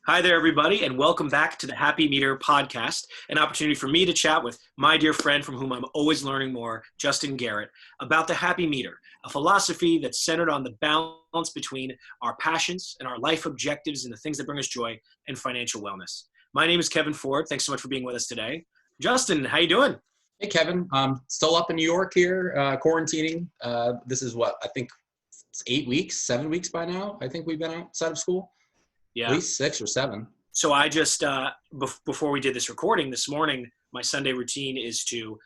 Hi there, everybody, and welcome back to the Happy Meter podcast, an opportunity for me to chat with my dear friend from whom I'm always learning more, Justin Garritt, about the Happy Meter, a philosophy that's centered on the balance between our passions and our life objectives and the things that bring us joy and financial wellness. My name is Kevin Ford. Thanks so much for being with us today. Justin, how you doing? Hey, Kevin. Still up in New York here, quarantining. This is what, I think it's 8 weeks, 7 weeks by now. I think we've been outside of school. Yeah. At least 6 or 7. So I just, before we did this recording this morning, my Sunday routine is to,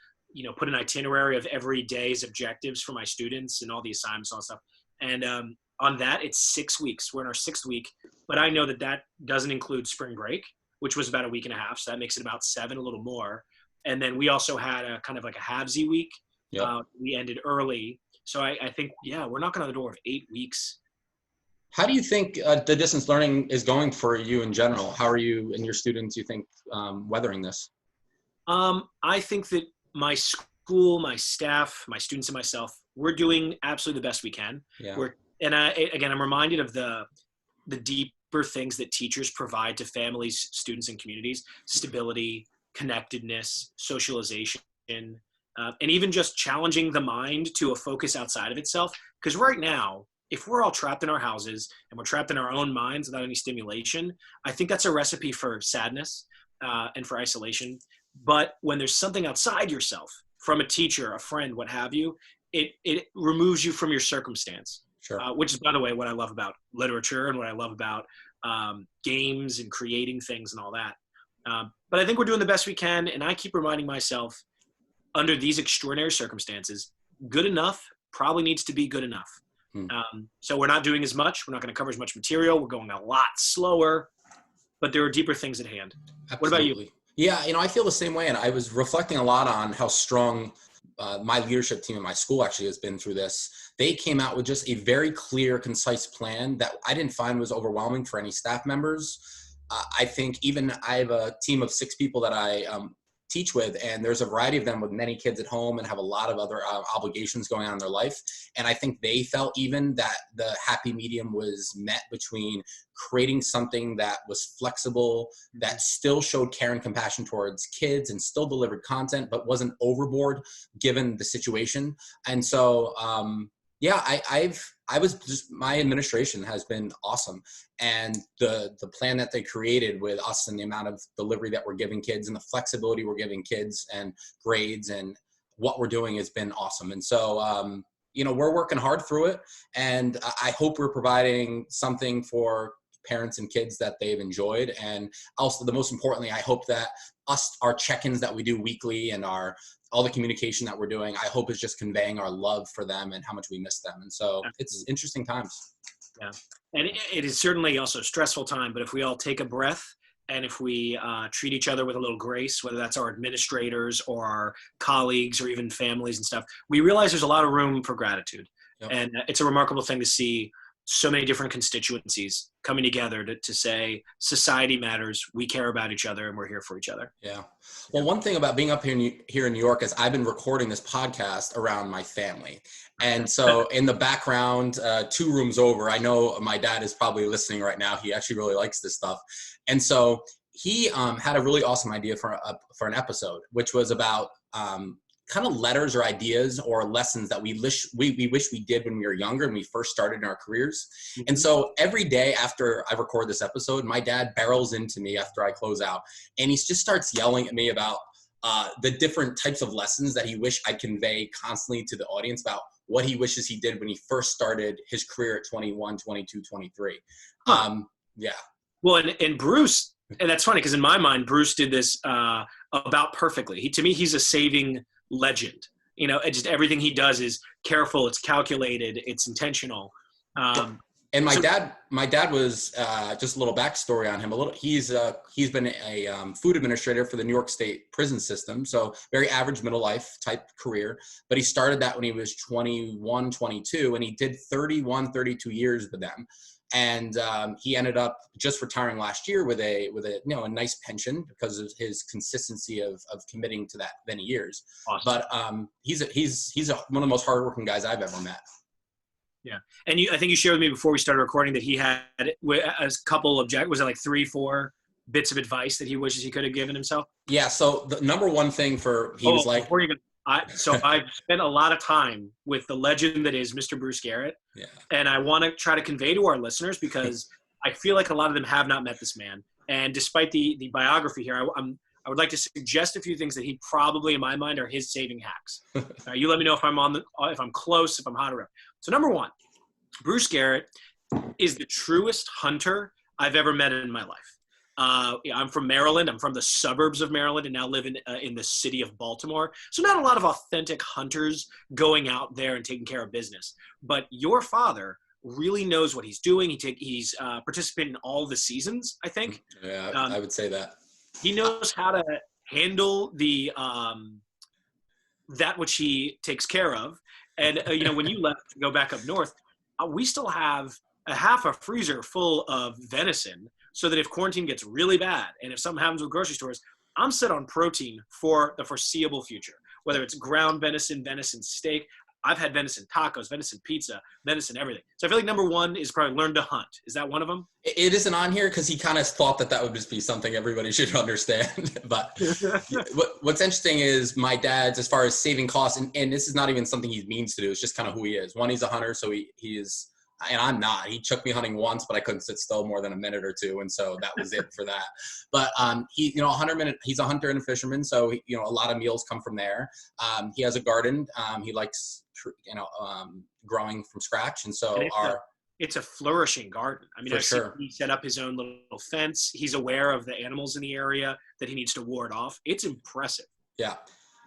put an itinerary of every day's objectives for my students and all the assignments and all that stuff. And on that, it's 6 weeks. We're in our 6th week, but I know that doesn't include spring break, which was about a week and a half. So that makes it about 7, a little more. And then we also had a kind of like a halvesy week. Yep. We ended early. So I think, we're knocking on the door of 8 weeks. How do you think the distance learning is going for you in general? How are you and your students, you think, weathering this? I think that my school, my staff, my students, and myself, we're doing absolutely the best we can. Yeah. I'm reminded of the deeper things that teachers provide to families, students, and communities: stability, connectedness, socialization, and even just challenging the mind to a focus outside of itself. Because right now, if we're all trapped in our houses and we're trapped in our own minds without any stimulation, I think that's a recipe for sadness and for isolation. But when there's something outside yourself, from a teacher, a friend, what have you, it removes you from your circumstance. Sure. Which is, by the way, what I love about literature and what I love about games and creating things and all that. But I think we're doing the best we can. And I keep reminding myself, under these extraordinary circumstances, good enough probably needs to be good enough. So we're not doing as much. We're not going to cover as much material. We're going a lot slower, but there are deeper things at hand. Absolutely. What about you? Yeah, I feel the same way. And I was reflecting a lot on how strong my leadership team at my school actually has been through this. They came out with just a very clear, concise plan that I didn't find was overwhelming for any staff members. I think even I have a team of 6 people that I teach with, and there's a variety of them with many kids at home and have a lot of other obligations going on in their life. And I think they felt even that the happy medium was met between creating something that was flexible, that still showed care and compassion towards kids and still delivered content, but wasn't overboard given the situation. And so, my administration has been awesome. And the plan that they created with us and the amount of delivery that we're giving kids and the flexibility we're giving kids and grades and what we're doing has been awesome. And so, we're working hard through it. And I hope we're providing something for parents and kids that they've enjoyed. And also, the most importantly, I hope that our check-ins that we do weekly and all the communication that we're doing, I hope is just conveying our love for them and how much we miss them. And so It's interesting times. Yeah. And it is certainly also a stressful time, but if we all take a breath and if we treat each other with a little grace, whether that's our administrators or our colleagues or even families and stuff, we realize there's a lot of room for gratitude. Yep. And it's a remarkable thing to see so many different constituencies coming together to say society matters, we care about each other, and we're here for each other. Yeah. Well, one thing about being up here in New York is I've been recording this podcast around my family. And so in the background, 2 rooms over, I know my dad is probably listening right now. He actually really likes this stuff. And so he had a really awesome idea for an episode, which was about kind of letters or ideas or lessons that we wish we did when we were younger and we first started in our careers. Mm-hmm. And so every day after I record this episode, my dad barrels into me after I close out, and he just starts yelling at me about the different types of lessons that he wish I convey constantly to the audience about what he wishes he did when he first started his career at 21, 22, 23. Huh. Yeah. Well, and Bruce, and that's funny because in my mind, Bruce did this about perfectly. To me, he's a saving legend. Just everything he does is careful, it's calculated, it's intentional. And my dad was just a little backstory on him. He's been a food administrator for the New York State prison system. So very average middle life type career, but he started that when he was 21, 22, and he did 31, 32 years with them. And he ended up just retiring last year with a nice pension because of his consistency of committing to that many years. Awesome. But he's one of the most hardworking guys I've ever met. Yeah. And I think you shared with me before we started recording that he had a couple was it like 3-4 bits of advice that he wishes he could have given himself? Yeah. So the number one thing he was like, Before you go, I've spent a lot of time with the legend that is Mr. Bruce Garritt. yeah, And I want to try to convey to our listeners, because I feel like a lot of them have not met this man. And despite the biography here, I would like to suggest a few things that he probably, in my mind, are his saving hacks. You let me know if I'm close, if I'm hot or up. So number one, Bruce Garritt is the truest hunter I've ever met in my life. I'm from Maryland. I'm from the suburbs of Maryland and now live in the city of Baltimore. So not a lot of authentic hunters going out there and taking care of business. But your father really knows what he's doing. He's participated in all the seasons, I think. Yeah, I would say that. He knows how to handle that which he takes care of. And, when you left to go back up north, we still have half a freezer full of venison, so that if quarantine gets really bad and if something happens with grocery stores, I'm set on protein for the foreseeable future, whether it's ground venison, venison steak. I've had venison tacos, venison pizza, venison everything. So I feel like number one is probably learn to hunt. Is that one of them? It isn't on here because he kind of thought that would just be something everybody should understand. But what's interesting is my dad's, as far as saving costs, and this is not even something he means to do. It's just kind of who he is. One, he's a hunter, so he is, and I'm not. He took me hunting once, but I couldn't sit still more than a minute or two, and so that was it for that. But he's a hunter and a fisherman, so a lot of meals come from there. He has a garden. He likes growing from scratch, and so it's a flourishing garden. I mean, he set up his own little fence. He's aware of the animals in the area that he needs to ward off. It's impressive. Yeah.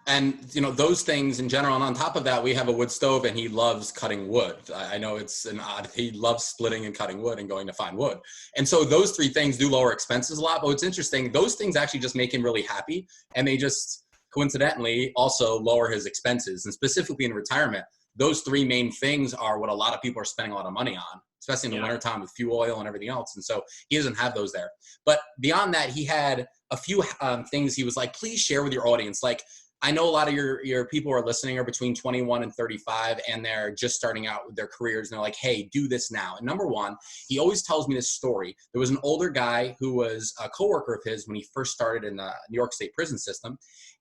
And, those things in general. And on top of that, we have a wood stove and he loves cutting wood. I know it's he loves splitting and cutting wood and going to find wood. And so those three things do lower expenses a lot. But what's interesting, those things actually just make him really happy. And they just coincidentally also lower his expenses. And specifically in retirement, those three main things are what a lot of people are spending a lot of money on, especially in the wintertime with fuel oil and everything else. And so he doesn't have those there. But beyond that, he had a few things he was like, please share with your audience. Like, I know a lot of your people who are listening are between 21 and 35, and they're just starting out with their careers. And they're like, hey, do this now. And number one, he always tells me this story. There was an older guy who was a coworker of his when he first started in the New York State prison system.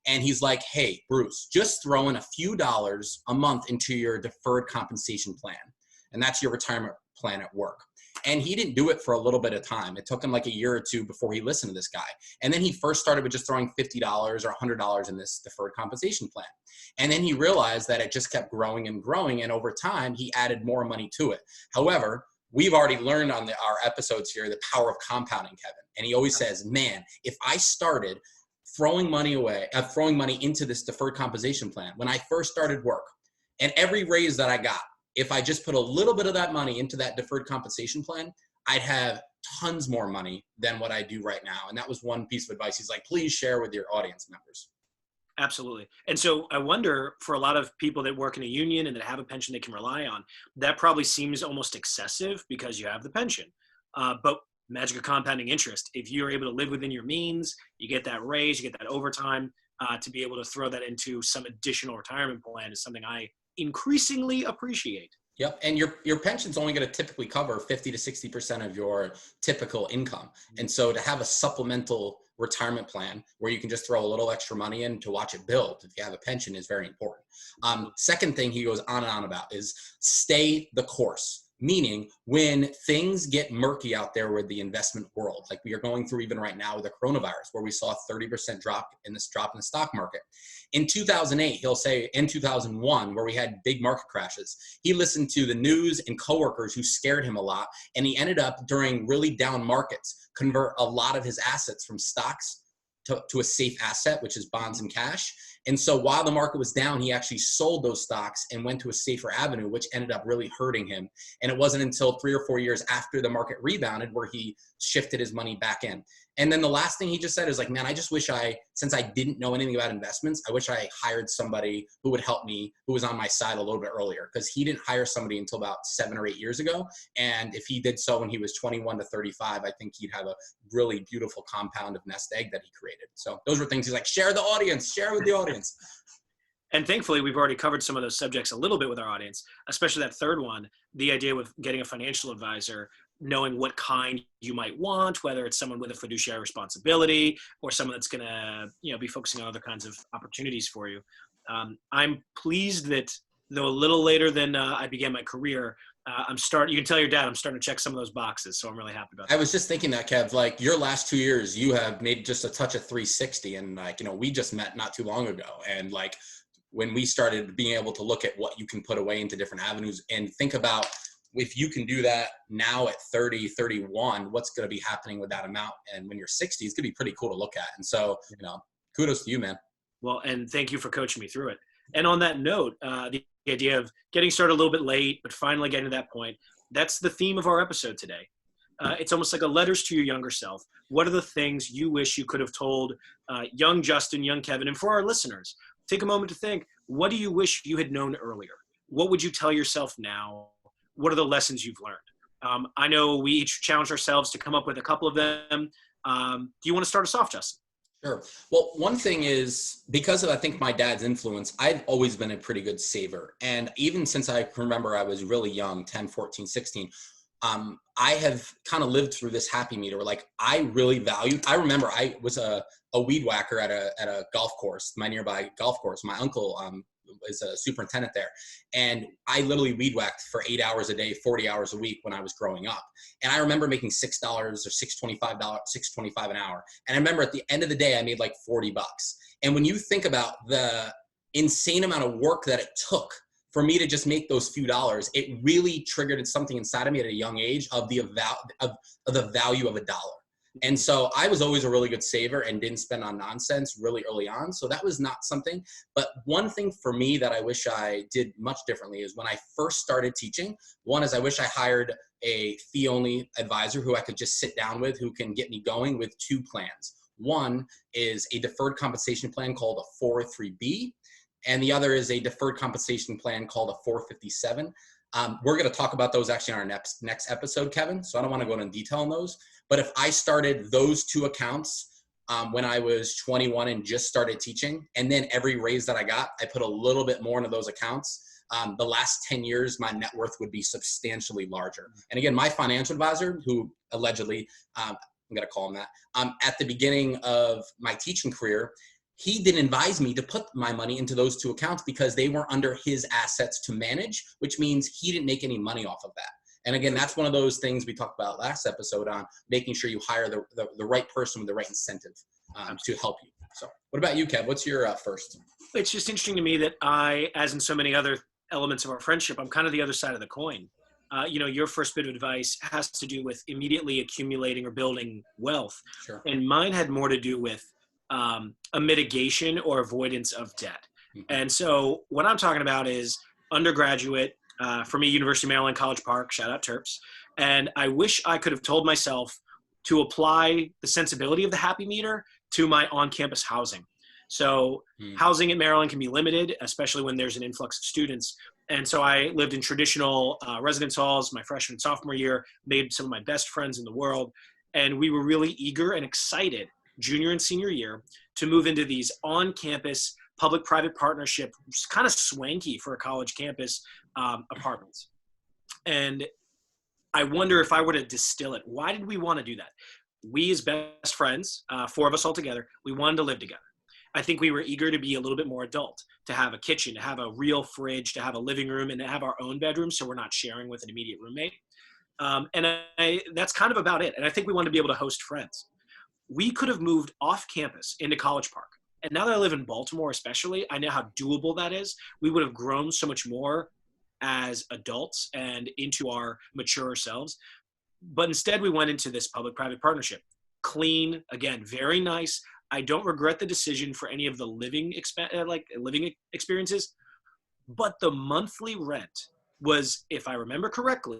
And he's like, hey, Bruce, just throw in a few dollars a month into your deferred compensation plan. And that's your retirement plan at work. And he didn't do it for a little bit of time. It took him like a year or two before he listened to this guy. And then he first started with just throwing $50 or $100 in this deferred compensation plan. And then he realized that it just kept growing and growing. And over time, he added more money to it. However, we've already learned on our episodes here the power of compounding, Kevin. And he always says, man, if I started throwing money into this deferred compensation plan when I first started work, and every raise that I got, if I just put a little bit of that money into that deferred compensation plan, I'd have tons more money than what I do right now. And that was one piece of advice. He's like, please share with your audience members. Absolutely. And so I wonder, for a lot of people that work in a union and that have a pension they can rely on, that probably seems almost excessive because you have the pension. But magic of compounding interest, if you're able to live within your means, you get that raise, you get that overtime, to be able to throw that into some additional retirement plan is something I increasingly appreciate. Yep. And your pension's only going to typically cover 50 to 60% of your typical income. And so to have a supplemental retirement plan where you can just throw a little extra money in to watch it build if you have a pension is very important. Second thing he goes on and on about is stay the course. Meaning when things get murky out there with the investment world, like we are going through even right now with the coronavirus, where we saw a 30% drop in the stock market. In 2008, he'll say in 2001, where we had big market crashes, he listened to the news and coworkers who scared him a lot. And he ended up during really down markets, convert a lot of his assets from stocks to a safe asset, which is bonds and cash. And so while the market was down, he actually sold those stocks and went to a safer avenue, which ended up really hurting him. And it wasn't until 3 or 4 years after the market rebounded where he shifted his money back in. And then the last thing he just said is like, man, I just wish since I didn't know anything about investments, I wish I hired somebody who would help me, who was on my side a little bit earlier, because he didn't hire somebody until about 7 or 8 years ago. And if he did so when he was 21 to 35, I think he'd have a really beautiful compound of nest egg that he created. So those were things he's like, share with the audience. And thankfully, we've already covered some of those subjects a little bit with our audience, especially that third one, the idea with getting a financial advisor, knowing what kind you might want, whether it's someone with a fiduciary responsibility or someone that's going to, be focusing on other kinds of opportunities for you. I'm pleased that, though a little later than I began my career, you can tell your dad I'm starting to check some of those boxes. So I'm really happy about that. I was just thinking that, Kev, like your last 2 years, you have made just a touch of 360, and like, we just met not too long ago. And like, when we started being able to look at what you can put away into different avenues and think about if you can do that now at 30, 31, what's going to be happening with that amount. And when you're 60, it's going to be pretty cool to look at. And so, kudos to you, man. Well, and thank you for coaching me through it. And on that note, the idea of getting started a little bit late, but finally getting to that point, that's the theme of our episode today. It's almost like a letters to your younger self. What are the things you wish you could have told young Justin, young Kevin, and for our listeners, take a moment to think, what do you wish you had known earlier? What would you tell yourself now? What are the lessons you've learned? I know we each challenged ourselves to come up with a couple of them. Do you want to start us off, Justin? Sure. Well, one thing is, because of, I think, my dad's influence, I've always been a pretty good saver. And even since I remember I was really young, 10, 14, 16, I have kind of lived through this happy meter where like I really valued. I remember I was a weed whacker at a golf course, my nearby golf course. My uncle is a superintendent there, and I literally weed whacked for 8 hours a day, 40 hours a week when I was growing up. And I remember making $6 or $6.25 an hour. And I remember at the end of the day, I made like $40. And when you think about the insane amount of work that it took for me to just make those few dollars, it really triggered something inside of me at a young age of the value of a dollar. And so I was always a really good saver and didn't spend on nonsense really early on. So that was not something. But one thing for me that I wish I did much differently is when I first started teaching, one is I wish I hired a fee-only advisor who I could just sit down with, who can get me going with two plans. One is a deferred compensation plan called a 403B. And the other is a deferred compensation plan called a 457. We're going to talk about those actually in our next episode, Kevin. So I don't want to go into detail on those. But if I started those two accounts when I was 21 and just started teaching, and then every raise that I got, I put a little bit more into those accounts, the last 10 years, my net worth would be substantially larger. And again, my financial advisor, who allegedly, I'm going to call him that, at the beginning of my teaching career, he didn't advise me to put my money into those two accounts because they weren't under his assets to manage, which means he didn't make any money off of that. And again, that's one of those things we talked about last episode on making sure you hire the right person with the right incentive to help you. So what about you, Kev? What's your first? It's just interesting to me that I, as in so many other elements of our friendship, I'm kind of the other side of the coin. Your first bit of advice has to do with immediately accumulating or building wealth. Sure. And mine had more to do with a mitigation or avoidance of debt. Mm-hmm. And so what I'm talking about is undergraduate, for me, University of Maryland, College Park, shout out Terps. And I wish I could have told myself to apply the sensibility of the happy meter to my on-campus housing. So housing at Maryland can be limited, especially when there's an influx of students. And so I lived in traditional residence halls my freshman and sophomore year, made some of my best friends in the world. And we were really eager and excited junior and senior year to move into these on-campus public-private partnership, kind of swanky for a college campus apartments. And I wonder if I were to distill it, why did we want to do that? We as best friends, 4 of us all together, we wanted to live together. I think we were eager to be a little bit more adult, to have a kitchen, to have a real fridge, to have a living room, and to have our own bedroom so we're not sharing with an immediate roommate. That's kind of about it. And I think we wanted to be able to host friends. We could have moved off campus into College Park. And now that I live in Baltimore especially, I know how doable that is. We would have grown so much more as adults and into our mature selves. But instead, we went into this public-private partnership. Clean, again, very nice. I don't regret the decision for any of the living experiences. But the monthly rent was, if I remember correctly,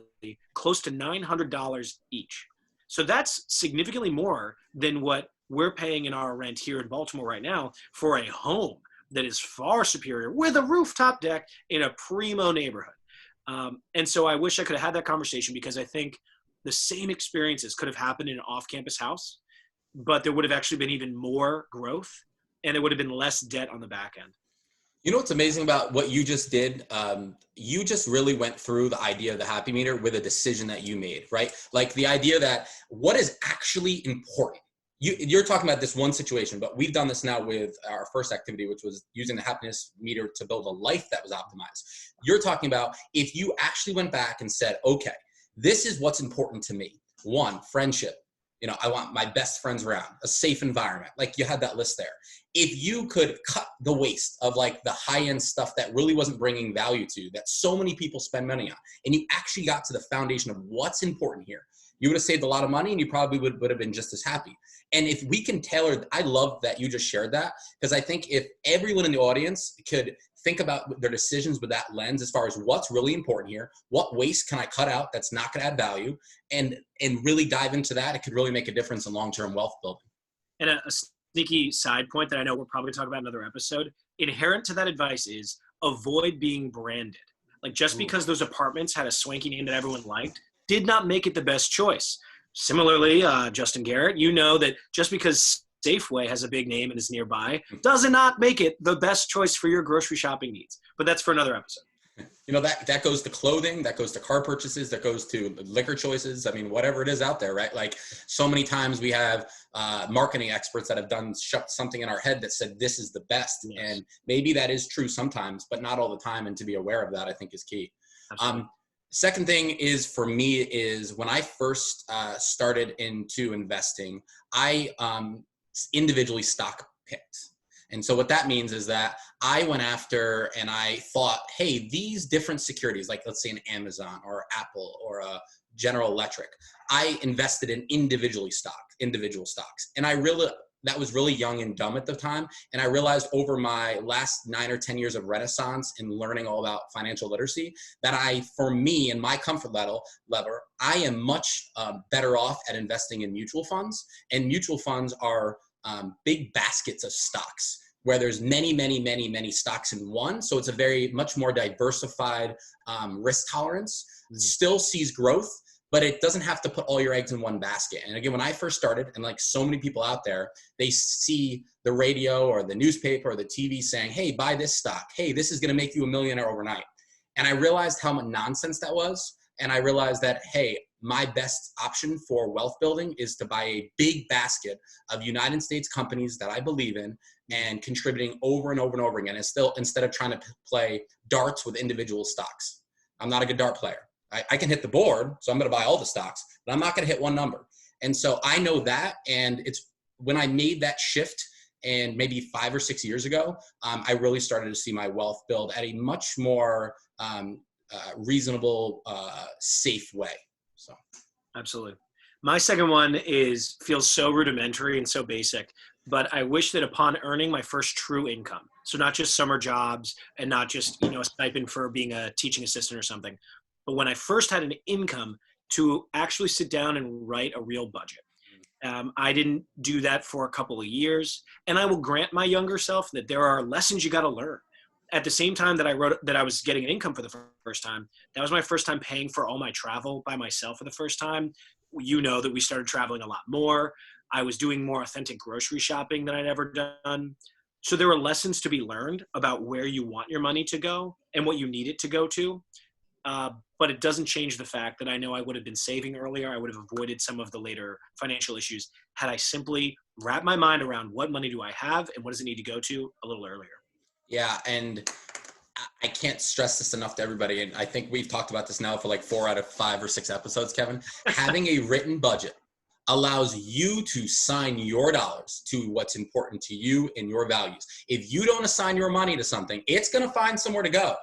close to $900 each. So that's significantly more than what we're paying in our rent here in Baltimore right now for a home that is far superior with a rooftop deck in a primo neighborhood. And so I wish I could have had that conversation, because I think the same experiences could have happened in an off-campus house, but there would have actually been even more growth and there would have been less debt on the back end. You know what's amazing about what you just did? You just really went through the idea of the happy meter with a decision that you made, right? Like the idea that what is actually important. You're talking about this one situation, but we've done this now with our first activity, which was using the happiness meter to build a life that was optimized. You're talking about if you actually went back and said, okay, this is what's important to me. One, friendship. You know, I want my best friends around, a safe environment. Like you had that list there. If you could cut the waste of like the high-end stuff that really wasn't bringing value to you, that so many people spend money on, and you actually got to the foundation of what's important here, you would have saved a lot of money and you probably would have been just as happy. And if we can tailor, I love that you just shared that, because I think if everyone in the audience could think about their decisions with that lens as far as what's really important here, what waste can I cut out that's not going to add value, and really dive into that, it could really make a difference in long-term wealth building. And a sneaky side point that I know we'll probably talk about in another episode, inherent to that advice is avoid being branded. Like just because those apartments had a swanky name that everyone liked did not make it the best choice. Similarly, Justin Garrett, you know that just because Safeway has a big name and is nearby does not make it the best choice for your grocery shopping needs. But that's for another episode. You know, that goes to clothing, that goes to car purchases, that goes to liquor choices. I mean, whatever it is out there, right? Like so many times we have marketing experts that have done something in our head that said this is the best. Yes. And maybe that is true sometimes, but not all the time. And to be aware of that, I think is key. Second thing is for me is when I first started into investing, I individually stock picked. And so what that means is that I went after and I thought, hey, these different securities, like let's say an Amazon or Apple or a General Electric, I invested in individual stocks. And that was really young and dumb at the time. And I realized over my last 9 or 10 years of renaissance in learning all about financial literacy, that for me and my comfort level, I am much better off at investing in mutual funds. And mutual funds are big baskets of stocks where there's many stocks in one. So it's a much more diversified risk tolerance, still sees growth, but it doesn't have to put all your eggs in one basket. And again, when I first started, and like so many people out there, they see the radio or the newspaper or the TV saying, hey, buy this stock. Hey, this is going to make you a millionaire overnight. And I realized how much nonsense that was. And I realized that, hey, my best option for wealth building is to buy a big basket of United States companies that I believe in and contributing over and over and over again. And still, instead of trying to play darts with individual stocks. I'm not a good dart player. I can hit the board, so I'm going to buy all the stocks, but I'm not going to hit one number. And so I know that, and it's when I made that shift, and maybe 5 or 6 years ago, I really started to see my wealth build at a much more reasonable, safe way. So, absolutely. My second one feels so rudimentary and so basic, but I wish that upon earning my first true income, so not just summer jobs and not just a stipend for being a teaching assistant or something, but when I first had an income, to actually sit down and write a real budget. I didn't do that for a couple of years, and I will grant my younger self that there are lessons you got to learn. At the same time that I wrote that I was getting an income for the first time, that was my first time paying for all my travel by myself for the first time. You know that we started traveling a lot more. I was doing more authentic grocery shopping than I'd ever done. So there were lessons to be learned about where you want your money to go and what you need it to go to. But it doesn't change the fact that I know I would have been saving earlier. I would have avoided some of the later financial issues had I simply wrapped my mind around what money do I have and what does it need to go to a little earlier. Yeah, and I can't stress this enough to everybody. And I think we've talked about this now for like 4 out of 5 or 6 episodes, Kevin. Having a written budget allows you to assign your dollars to what's important to you and your values. If you don't assign your money to something, it's going to find somewhere to go.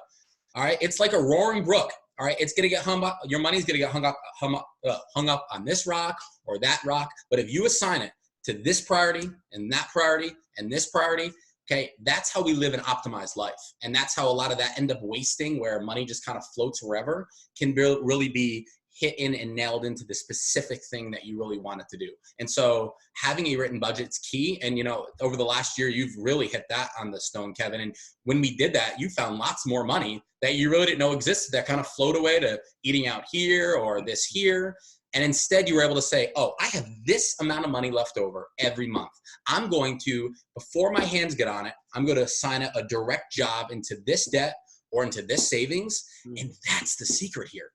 All right. It's like a roaring brook. All right. It's going to get hung up. Your money's going to get hung up on this rock or that rock. But if you assign it to this priority and that priority and this priority, okay, that's how we live an optimized life. And that's how a lot of that end up wasting, where money just kind of floats wherever, can really be hit in and nailed into the specific thing that you really wanted to do. And so having a written budget is key. And, over the last year, you've really hit that on the stone, Kevin. And when we did that, you found lots more money that you really didn't know existed that kind of float away to eating out here or this here. And instead you were able to say, oh, I have this amount of money left over every month. I'm going to, before my hands get on it, I'm going to assign a direct job into this debt or into this savings. And that's the secret here.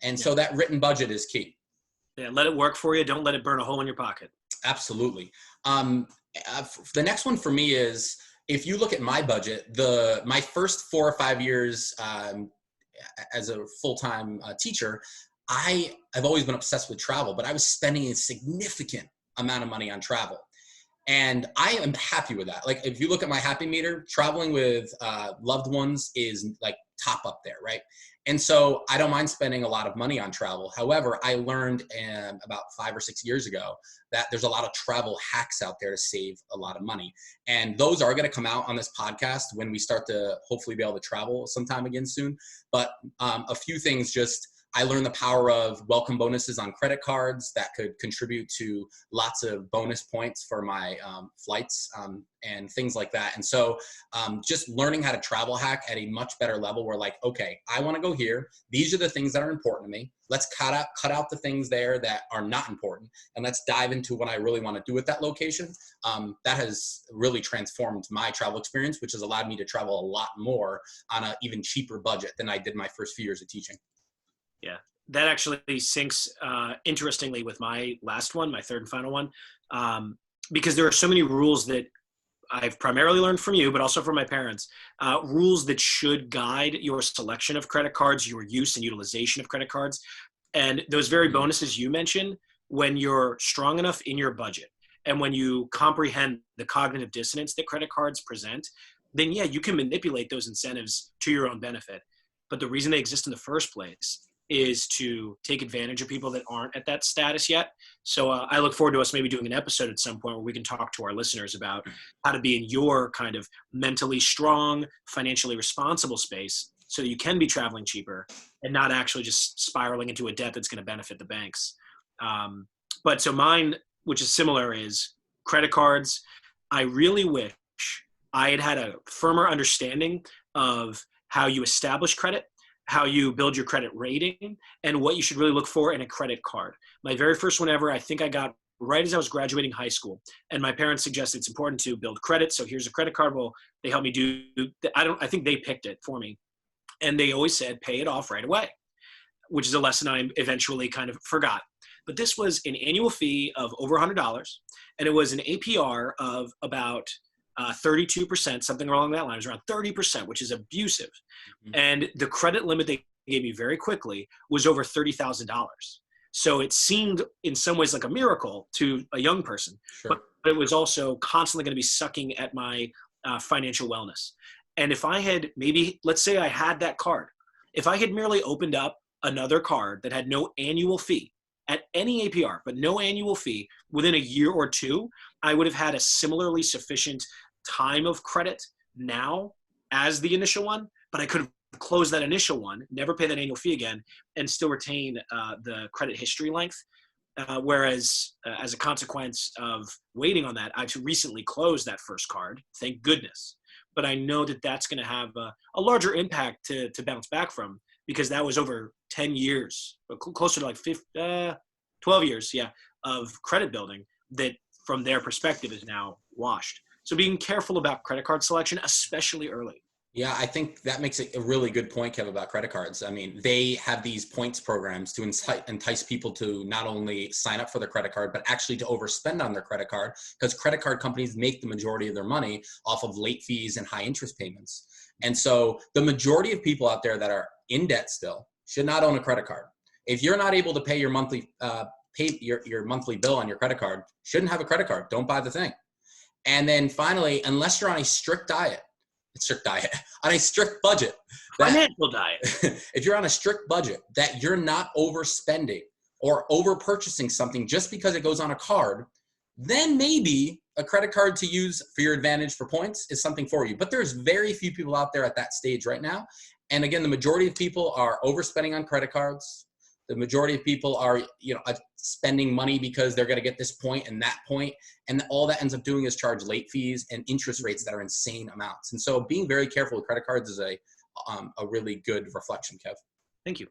And so that written budget is key. Yeah, let it work for you. Don't let it burn a hole in your pocket. Absolutely. The next one for me is, if you look at my budget, my first 4 or 5 years as a full-time teacher, I've always been obsessed with travel, but I was spending a significant amount of money on travel. And I am happy with that. Like, if you look at my happy meter, traveling with loved ones is like top up there, right? And so I don't mind spending a lot of money on travel. However, I learned about 5 or 6 years ago that there's a lot of travel hacks out there to save a lot of money. And those are going to come out on this podcast when we start to hopefully be able to travel sometime again soon. But a few things, I learned the power of welcome bonuses on credit cards that could contribute to lots of bonus points for my flights and things like that. And so just learning how to travel hack at a much better level, where like, okay, I want to go here. These are the things that are important to me. Let's cut out the things there that are not important. And let's dive into what I really want to do with that location. That has really transformed my travel experience, which has allowed me to travel a lot more on an even cheaper budget than I did my first few years of teaching. Yeah, that actually syncs interestingly with my last one, my third and final one, because there are so many rules that I've primarily learned from you, but also from my parents, rules that should guide your selection of credit cards, your use and utilization of credit cards. And those very bonuses you mentioned, when you're strong enough in your budget and when you comprehend the cognitive dissonance that credit cards present, then yeah, you can manipulate those incentives to your own benefit. But the reason they exist in the first place is to take advantage of people that aren't at that status yet. So I look forward to us maybe doing an episode at some point where we can talk to our listeners about how to be in your kind of mentally strong, financially responsible space so that you can be traveling cheaper and not actually just spiraling into a debt that's going to benefit the banks. But so mine, which is similar, is credit cards. I really wish I had a firmer understanding of how you establish credit, how you build your credit rating, and what you should really look for in a credit card. My very first one ever, I think I got right as I was graduating high school. And my parents suggested it's important to build credit. So here's a credit card. Well, they helped me do, I think they picked it for me. And they always said, pay it off right away, which is a lesson I eventually kind of forgot. But this was an annual fee of over $100. And it was an APR of about 32%, something along that line. It was around 30%, which is abusive. Mm-hmm. And the credit limit they gave me very quickly was over $30,000. So it seemed in some ways like a miracle to a young person, but it was also constantly going to be sucking at my financial wellness. And if I had maybe, let's say I had that card, if I had merely opened up another card that had no annual fee at any APR, but no annual fee, within a year or two, I would have had a similarly sufficient time of credit now as the initial one, but I could have closed that initial one, never pay that annual fee again, and still retain the credit history length. Whereas as a consequence of waiting on that, I've recently closed that first card, thank goodness. But I know that that's going to have a larger impact to bounce back from, because that was over 10 years, closer to like 12 years, of credit building that from their perspective is now washed. So being careful about credit card selection, especially early. Yeah, I think that makes a really good point, Kev, about credit cards. I mean, they have these points programs to entice people to not only sign up for their credit card, but actually to overspend on their credit card, because credit card companies make the majority of their money off of late fees and high interest payments. And so the majority of people out there that are in debt still should not own a credit card. If you're not able to pay your monthly your monthly bill on your credit card, shouldn't have a credit card. Don't buy the thing. And then finally, unless you're on a strict budget, financial diet. If you're on a strict budget, that you're not overspending or over purchasing something just because it goes on a card, then maybe a credit card to use for your advantage for points is something for you. But there's very few people out there at that stage right now. And again, the majority of people are overspending on credit cards. The majority of people are, spending money because they're going to get this point and that point. And all that ends up doing is charge late fees and interest rates that are insane amounts. And so being very careful with credit cards is a really good reflection, Kev. Thank you.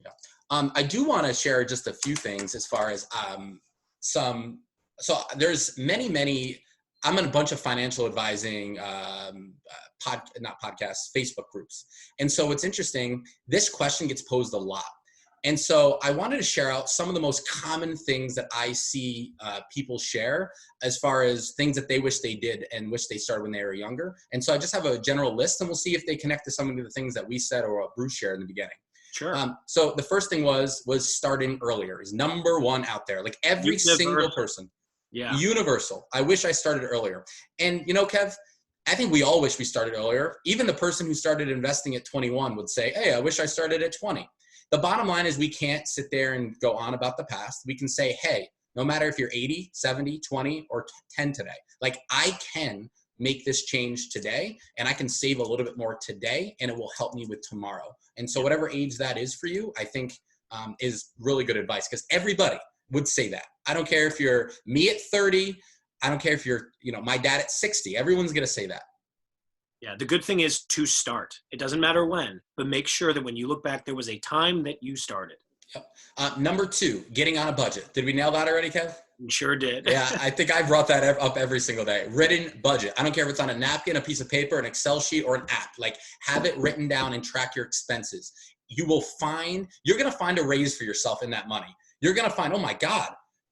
Yeah. I do want to share just a few things as far as so there's many, I'm in a bunch of financial advising, not podcasts, Facebook groups. And so it's interesting, this question gets posed a lot. And so I wanted to share out some of the most common things that I see people share as far as things that they wish they did and wish they started when they were younger. And so I just have a general list, and we'll see if they connect to some of the things that we said or what Bruce shared in the beginning. Sure. So the first thing was starting earlier is number one out there. Like every single person. Yeah. Universal. I wish I started earlier. And you know, Kev, I think we all wish we started earlier. Even the person who started investing at 21 would say, hey, I wish I started at 20. The bottom line is we can't sit there and go on about the past. We can say, hey, no matter if you're 80, 70, 20, or 10 today, like I can make this change today, and I can save a little bit more today, and it will help me with tomorrow. And so whatever age that is for you, I think is really good advice, because everybody would say that. I don't care if you're me at 30. I don't care if you're, my dad at 60. Everyone's going to say that. Yeah. The good thing is to start. It doesn't matter when, but make sure that when you look back, there was a time that you started. Yep. Number 2, getting on a budget. Did we nail that already, Kev? We sure did. Yeah, I think I brought that up every single day. Written budget. I don't care if it's on a napkin, a piece of paper, an Excel sheet, or an app. Like, have it written down and track your expenses. You're going to find a raise for yourself in that money. You're going to find, oh my God,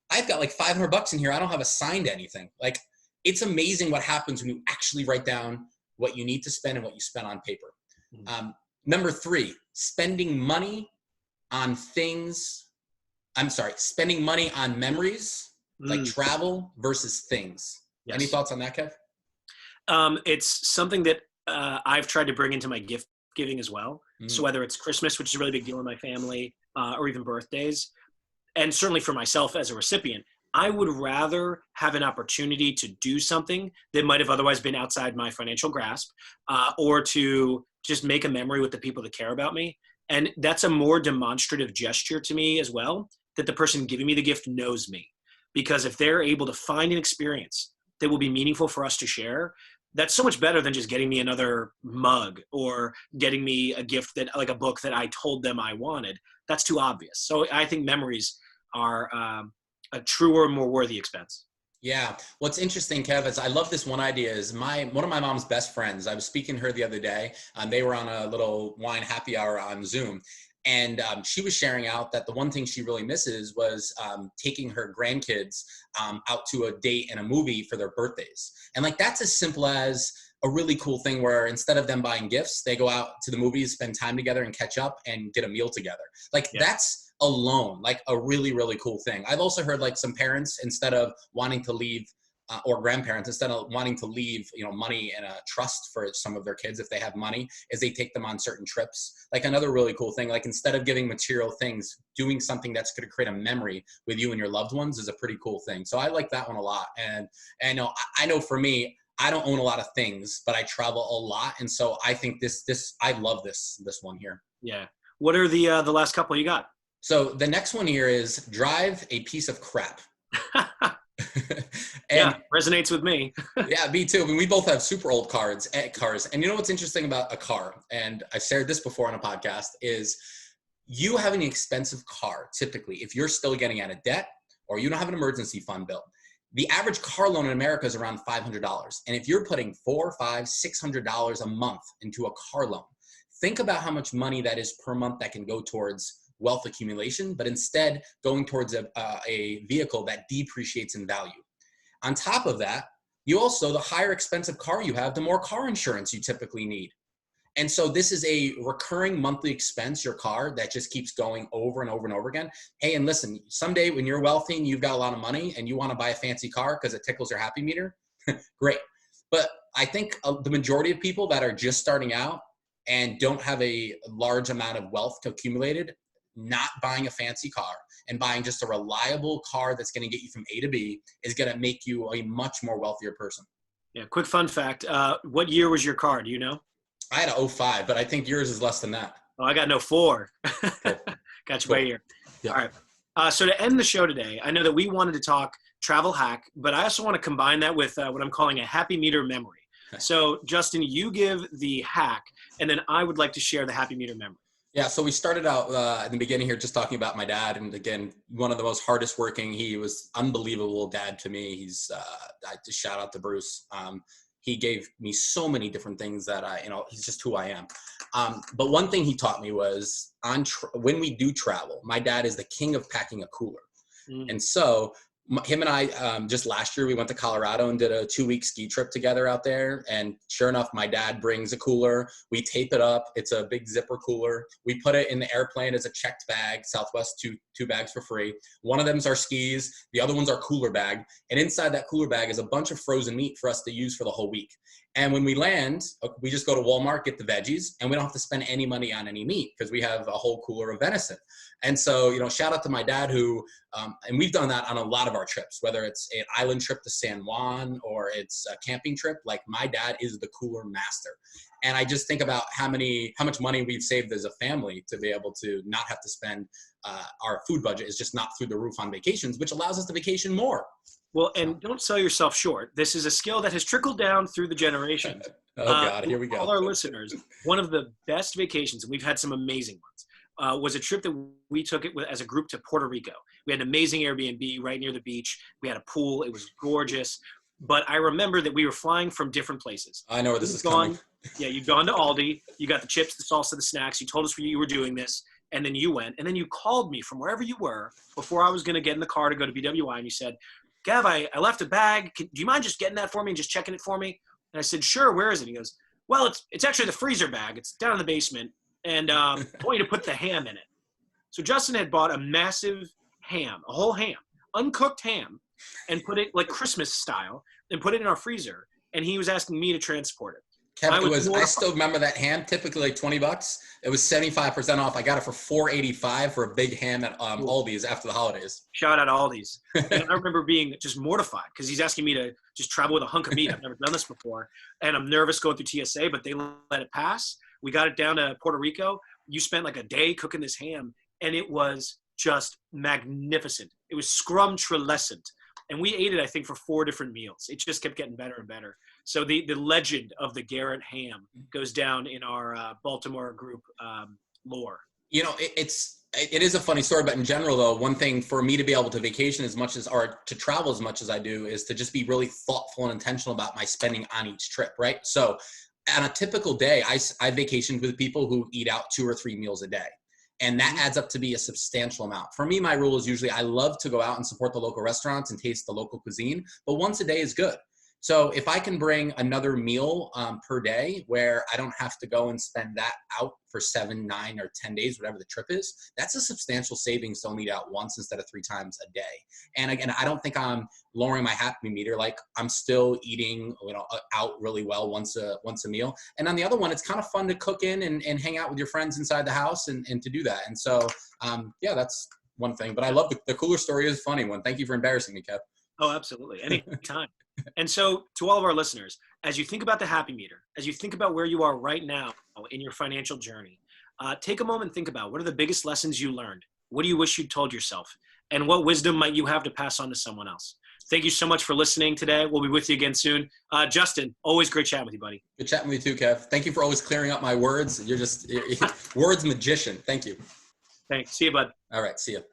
I've got like $500 in here. I don't have assigned anything. Like, it's amazing what happens when you actually write down what you need to spend and what you spend on paper. Mm-hmm. Number 3, spending money on spending money on memories, like travel versus things. Yes. Any thoughts on that, Kev? It's something that I've tried to bring into my gift giving as well. So whether it's Christmas, which is a really big deal in my family, or even birthdays, and certainly for myself as a recipient, I would rather have an opportunity to do something that might have otherwise been outside my financial grasp, or to just make a memory with the people that care about me. And that's a more demonstrative gesture to me as well, that the person giving me the gift knows me. Because if they're able to find an experience that will be meaningful for us to share, that's so much better than just getting me another mug or getting me a gift that, like a book that I told them I wanted. That's too obvious. So I think memories are a truer, more worthy expense. Yeah. What's interesting, Kev, is I love this one idea is one of my mom's best friends. I was speaking to her the other day. They were on a little wine happy hour on Zoom. And she was sharing out that the one thing she really misses was taking her grandkids out to a date and a movie for their birthdays. And like, that's as simple as a really cool thing where instead of them buying gifts, they go out to the movies, spend time together and catch up and get a meal together. Like that's alone, like a really, really cool thing. I've also heard like some parents, instead of wanting to leave or grandparents, instead of wanting to leave, money in a trust for some of their kids, if they have money, is they take them on certain trips. Like another really cool thing, like instead of giving material things, doing something that's going to create a memory with you and your loved ones is a pretty cool thing. So I like that one a lot. And I know for me, I don't own a lot of things, but I travel a lot. And so I think I love this one here. Yeah. What are the last couple you got? So the next one here is drive a piece of crap. Yeah, resonates with me. Yeah, me too. I mean, we both have super old cars. And you know what's interesting about a car, and I've shared this before on a podcast, is you having an expensive car, typically, if you're still getting out of debt or you don't have an emergency fund bill, the average car loan in America is around $500. And if you're putting $400, $500, $600 a month into a car loan, think about how much money that is per month that can go towards wealth accumulation, but instead going towards a vehicle that depreciates in value. On top of that, the higher expensive car you have, the more car insurance you typically need. And so this is a recurring monthly expense, your car, that just keeps going over and over and over again. Hey, and listen, someday when you're wealthy and you've got a lot of money and you want to buy a fancy car because it tickles your happy meter, great. But I think the majority of people that are just starting out and don't have a large amount of wealth accumulated, not buying a fancy car and buying just a reliable car that's going to get you from A to B is going to make you a much more wealthier person. Yeah. Quick fun fact. What year was your car? Do you know? I had a 05, but I think yours is less than that. Oh, I got no 4. Cool. Got you way here. Yeah. All right. So to end the show today, I know that we wanted to talk travel hack, but I also want to combine that with what I'm calling a happy meter memory. So Justin, you give the hack, and then I would like to share the happy meter memory. Yeah, so we started out in the beginning here just talking about my dad, and again, one of the most hardest working. He was unbelievable dad to me. I just shout out to Bruce. He gave me so many different things that he's just who I am. But one thing he taught me was when we do travel, my dad is the king of packing a cooler. Mm. And so him and I, just last year, we went to Colorado and did a 2-week ski trip together out there. And sure enough, my dad brings a cooler. We tape it up. It's a big zipper cooler. We put it in the airplane as a checked bag. Southwest, two bags for free. One of them's our skis. The other one's our cooler bag. And inside that cooler bag is a bunch of frozen meat for us to use for the whole week. And when we land, we just go to Walmart, get the veggies, and we don't have to spend any money on any meat because we have a whole cooler of venison. And so, shout out to my dad who, and we've done that on a lot of our trips, whether it's an island trip to San Juan or it's a camping trip. Like, my dad is the cooler master. And I just think about how much money we've saved as a family to be able to not have to spend, our food budget is just not through the roof on vacations, which allows us to vacation more. Well, and don't sell yourself short. This is a skill that has trickled down through the generations. Oh God, here we go. All our listeners, one of the best vacations, and we've had some amazing ones, was a trip that we took as a group to Puerto Rico. We had an amazing Airbnb right near the beach. We had a pool. It was gorgeous. But I remember that we were flying from different places. I know where this is coming. Yeah, you'd gone to Aldi. You got the chips, the salsa, the snacks. You told us you were doing this. And then you went. And then you called me from wherever you were before I was going to get in the car to go to BWI. And you said, Gav, I left a bag. Do you mind just getting that for me and just checking it for me? And I said, sure, where is it? He goes, well, it's actually the freezer bag. It's down in the basement. And I want you to put the ham in it. So Justin had bought a massive ham, a whole ham, uncooked ham, and put it like Christmas style, and put it in our freezer. And he was asking me to transport it. Kevin, I still remember that ham, typically like $20. It was 75% off. I got it for $4.85 for a big ham at Aldi's after the holidays. Shout out to Aldi's. And I remember being just mortified because he's asking me to just travel with a hunk of meat. I've never done this before. And I'm nervous going through TSA, but they let it pass. We got it down to Puerto Rico. You spent like a day cooking this ham, and it was just magnificent. It was scrumptious. And we ate it, I think, for 4 different meals. It just kept getting better and better. So the legend of the Garritt ham goes down in our Baltimore group lore. It is a funny story, but in general, though, one thing for me to be able to vacation or to travel as much as I do is to just be really thoughtful and intentional about my spending on each trip, right? So on a typical day, I vacationed with people who eat out 2 or 3 meals a day. And that adds up to be a substantial amount. For me, my rule is usually I love to go out and support the local restaurants and taste the local cuisine, but once a day is good. So if I can bring another meal per day where I don't have to go and spend that out for 7, 9, or 10 days, whatever the trip is, that's a substantial savings to only eat out once instead of 3 times a day. And again, I don't think I'm lowering my happy meter. Like, I'm still eating out really well once a meal. And on the other one, it's kind of fun to cook in and hang out with your friends inside the house and to do that. And so, that's one thing. But I love the cooler story is a funny one. Thank you for embarrassing me, Kev. Oh, absolutely. Anytime. And so to all of our listeners, as you think about the happy meter, as you think about where you are right now in your financial journey, take a moment and think about what are the biggest lessons you learned? What do you wish you'd told yourself? And what wisdom might you have to pass on to someone else? Thank you so much for listening today. We'll be with you again soon. Justin, always great chatting with you, buddy. Good chatting with you too, Kev. Thank you for always clearing up my words. You're words magician. Thank you. Thanks. See you, bud. All right. See you.